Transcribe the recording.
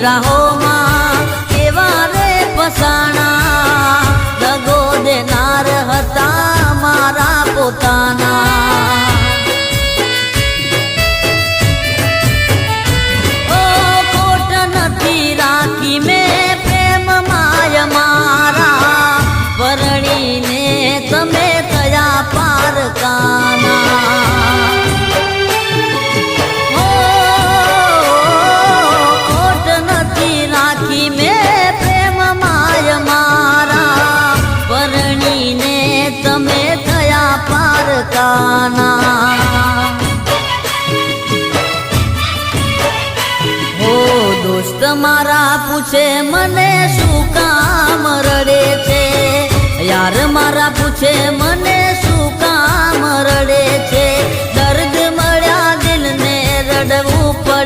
રાહોમાં એવા રે ફસાણા દગો દેનાર હતા મારા પોતાના ઓ કોટ નથી રાખી મેં પ્રેમ માય મારા પરણીને તમે થયા પારકાના તમે થયા પારકાના હો દોસ્ત મારા પૂછે મને શું કામ રડે છે યાર મારા પૂછે મને શું કામ રડે છે દર્દ મળ્યા દિલને રડવું પડે